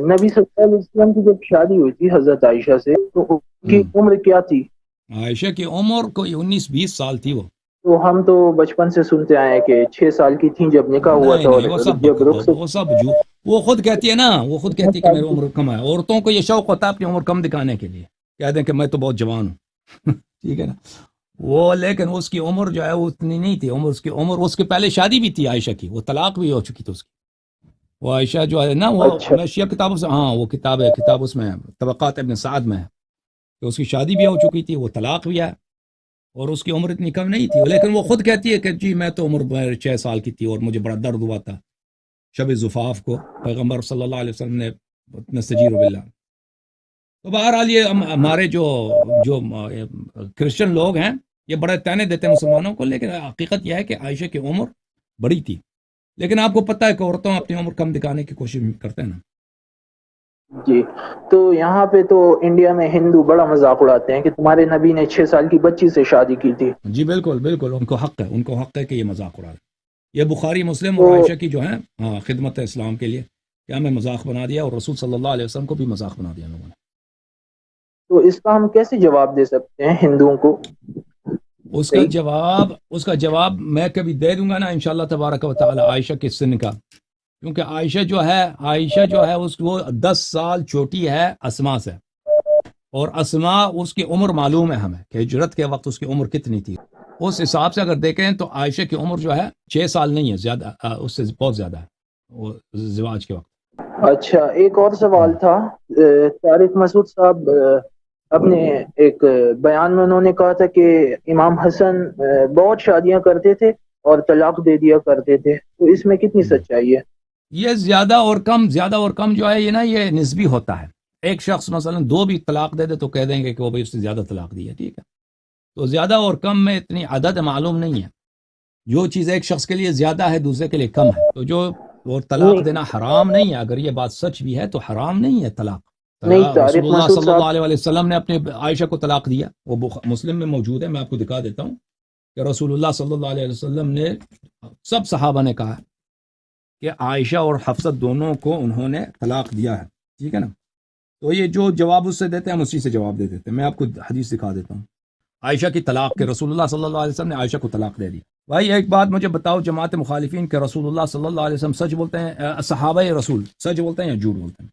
نبی صلی اللہ علیہ وسلم کی جب شادی ہوئی تھی حضرت عائشہ سے تو ان کی عمر کیا تھی؟ عائشہ کی عمر کوئی 19-20 سال تھی وہ. تو ہم تو بچپن سے سنتے آئے ہیں کہ 6 سال کی تھیں جب نکاح ہوا تھا. نہیں وہ سب وہ خود کہتی ہے نا، وہ خود کہتی ہے کہ میری عمر کم ہے. عورتوں کو یہ شوق ہوتا ہے اپنی عمر کم دکھانے کے لیے، کہہ دیں کہ میں تو بہت جوان ہوں. ٹھیک ہے نا. وہ لیکن اس کی عمر جو ہے وہ اتنی نہیں تھی. اس کے پہلے شادی بھی تھی عائشہ کی، وہ طلاق بھی ہو چکی تھی اس کی. وہ عائشہ جو ہے نا، وہ شیعہ کتابوں سے، ہاں وہ کتاب اس میں طبقات ابن سعد میں ہے کہ اس کی شادی بھی ہو چکی تھی، وہ طلاق بھی ہے، اور اس کی عمر اتنی کم نہیں تھی. لیکن وہ خود کہتی ہے کہ جی میں تو عمر 6 سال کی تھی اور مجھے بڑا درد ہوا تھا شب زفاف کو، پیغمبر صلی اللہ علیہ وسلم نے نستجیر باللہ. تو بہرحال یہ ہمارے جو کرسچن لوگ ہیں یہ بڑے تانے دیتے ہیں مسلمانوں کو، لیکن حقیقت یہ ہے کہ عائشہ کی عمر بڑی تھی. لیکن آپ کو پتہ ہے کہ عورتوں اپنی عمر کم دکھانے کی کوشش کرتے ہیں نا. جی، تو یہاں پہ تو انڈیا میں ہندو بڑا مذاق اڑاتے ہیں کہ تمہارے نبی نے 6 سال کی بچی سے شادی کی تھی. جی بالکل بالکل، ان کو حق ہے کہ یہ مذاق اڑائے. یہ بخاری مسلم اور عائشہ کی جو ہے خدمت اسلام کے لیے کہ ہمیں مذاق بنا دیا، اور رسول صلی اللہ علیہ وسلم کو بھی مذاق بنا دیا لوگوں نے. تو اس کا ہم کیسے جواب دے سکتے ہیں ہندوؤں کو؟ اس کا جواب میں کبھی دے دوں گا نا انشاءاللہ تبارک و تعالی، عائشہ کے سن کا. کیونکہ عائشہ جو ہے وہ 10 سال چھوٹی ہے اسما سے، اور اسما اس کی عمر معلوم ہے ہمیں کہ ہجرت کے وقت اس کی عمر کتنی تھی. اس حساب سے اگر دیکھیں تو عائشہ کی عمر جو ہے 6 سال نہیں ہے، زیادہ اس سے بہت زیادہ ہے وہ زواج کے وقت. اچھا، ایک اور سوال تھا. طارق مسعود صاحب اپنے ایک بیان میں انہوں نے کہا تھا کہ امام حسن بہت شادیاں کرتے تھے اور طلاق دے دیا کرتے تھے، تو اس میں کتنی سچائی ہے؟ یہ زیادہ اور کم جو ہے یہ نسبی ہوتا ہے. ایک شخص مثلا 2 بھی طلاق دے دے تو کہہ دیں گے کہ وہ اس سے زیادہ طلاق دی ہے. ٹھیک ہے، تو زیادہ اور کم میں اتنی عدد معلوم نہیں ہے. جو چیز ایک شخص کے لیے زیادہ ہے دوسرے کے لیے کم ہے، تو جو اور طلاق دینا حرام نہیں ہے. اگر یہ بات سچ بھی ہے تو حرام نہیں ہے طلاق. رسول اللہ صلی اللہ علیہ وسلم نے اپنے عائشہ کو طلاق دیا، وہ مسلم میں موجود ہے. میں آپ کو دکھا دیتا ہوں کہ رسول اللہ صلی اللہ علیہ وسلم نے، سب صحابہ نے کہا کہ عائشہ اور حفصہ دونوں کو انہوں نے طلاق دیا ہے. ٹھیک ہے نا. تو یہ جو جواب اس سے دیتے ہیں ہم اسی سے جواب دے دیتے ہیں. میں آپ کو حدیث دکھا دیتا ہوں عائشہ کی طلاق کے. رسول اللہ صلی اللہ علیہ وسلم نے عائشہ کو طلاق دے دی. بھائی ایک بات مجھے بتاؤ، جماعت مخالفین کہ رسول اللہ صلی اللہ علیہ وسلم سچ بولتے ہیں، صحابہ رسول سچ بولتے ہیں یا جھوٹ بولتے ہیں؟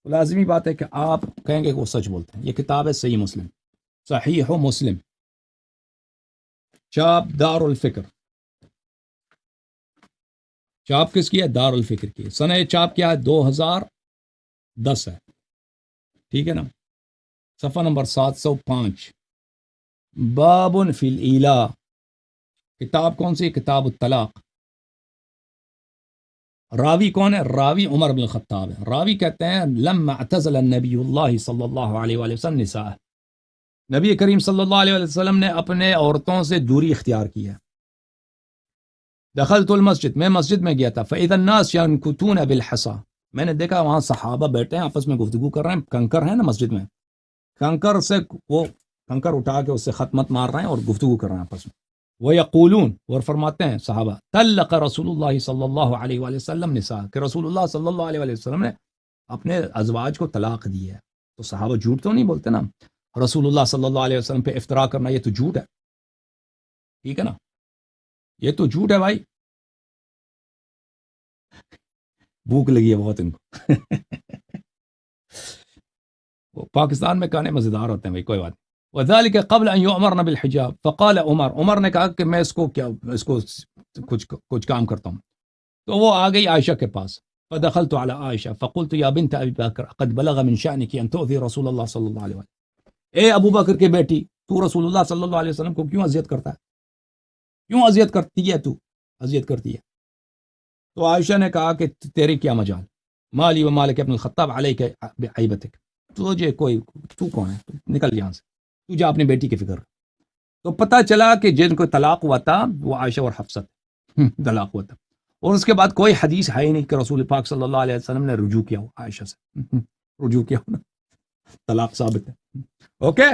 تو لازمی بات ہے کہ آپ کہیں گے کہ وہ سچ بولتے ہیں. یہ کتاب ہے صحیح مسلم، صحیح مسلم، چاپ دار الفکر. چاپ کس کی ہے؟ دار الفکر کی. سنہ چاپ کیا ہے؟ 2010 ہے. ٹھیک ہے نا. صفحہ نمبر 705، باب فی الإیلاء. کتاب کون سی؟ کتاب الطلاق. راوی کون ہے؟ راوی عمر بن الخطاب ہے. راوی کہتے ہیں لما اعتزل النبی اللہ صلی اللہ علیہ وآلہ وسلم نساء، نبی کریم صلی اللہ علیہ وسلم نے اپنے عورتوں سے دوری اختیار کی ہے. دخلت المسجد، میں مسجد میں گیا تھا. فإذا الناس ينكتون بالحصى، میں نے دیکھا وہاں صحابہ بیٹھے ہیں آپس میں گفتگو کر رہے ہیں. کنکر ہے نا مسجد میں، کنکر سے وہ کنکر اٹھا کے اس سے خط مار رہے ہیں اور گفتگو کر رہے ہیں آپس میں. وَيَقُولُونَ، اور فرماتے ہیں صحابہ، طلق رسول اللہ صلی اللہ علیہ وآلہ وسلم نساء، کہ رسول اللہ صلی اللہ علیہ وآلہ وسلم نے اپنے ازواج کو طلاق دی ہے. تو صحابہ جھوٹ تو نہیں بولتے نا. رسول اللہ صلی اللہ علیہ وسلم پہ افتراء کرنا یہ تو جھوٹ ہے. ٹھیک ہے نا، یہ تو جھوٹ ہے بھائی. بھوک لگی ہے بہت ان کو. وہ پاکستان میں کھانے مزیدار ہوتے ہیں بھائی، کوئی بات. وذلك قبل ان يؤمرنا بالحجاب، فقال عمر نے کہا کہ میں اس کو کچھ کام کرتا ہوں. تو وہ آ گئی عائشہ کے پاس. فدخلت على عائشہ فقلت يا بنت ابي بکر قد بلغ من شأنك ان تؤذي رسول اللہ صلی اللہ علیہ وسلم. اے ابو بکر کے بیٹی، تو رسول اللہ صلی اللہ علیہ وسلم کو کیوں اذیت کرتا ہے؟ کیوں اذیت کرتی ہے؟ تو اذیت کرتی ہے. تو عائشہ نے کہا کہ تیری کیا مجال، مالی و مالک ابن الخطاب علیک بعیبتک، تو کون ہے؟ تو نکل یہاں سے، تو جا اپنی بیٹی کی فکر. تو پتہ چلا کہ جن کو طلاق ہوا تھا وہ عائشہ اور حفصہ طلاق ہوا تھا. اور اس کے بعد کوئی حدیث ہے ہی نہیں کہ رسول پاک صلی اللہ علیہ وسلم نے رجوع کیا ہو عائشہ سے. رجوع کیا ہو نا، طلاق ثابت ہے. اوکے.